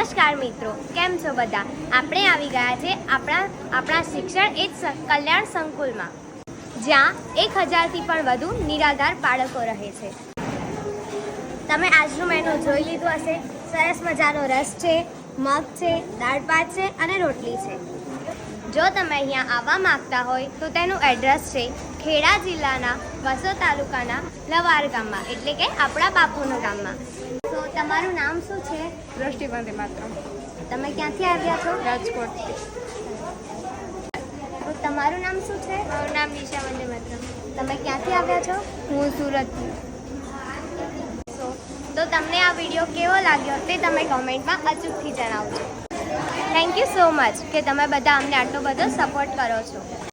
નમસ્કાર મિત્રો, કેમ છો બધા? આપણે આવી ગયા છે આપણા શિક્ષણ એ જ કલ્યાણ સંકુલમાં, જ્યાં 1000થી પણ વધુ નિરાધાર બાળકો રહે છે. તમે આજનું મેનુ જોઈ લીધું હશે. સરસ મજાનો રસ છે, મગ છે, દાળ ભાત છે અને રોટલી છે. જો તમે અહીંયા આવવા માંગતા હોય તો તેનું એડ્રેસ છે ખેડા જિલ્લાના વાસોદ તાલુકાના લવાર ગામમાં, એટલે કે આપણા બાપુના ગામમાં. તો તમારું નામ શું છે? દ્રષ્ટિ વંદે માતરમ. તમે ક્યાંથી આવ્યા છો? રાજકોટથી. તો તમારું નામ શું છે? મારું નામ નિશા વંદે માતરમ. તમે ક્યાંથી આવ્યા છો? હું સુરતથી. તો તમને આ વિડીયો કેવો લાગ્યો તે તમે કોમેન્ટમાં અચૂકથી જણાવજો. થેન્ક યુ સો મચ કે તમે બધા અમને આટલો બધો સપોર્ટ કરો છો.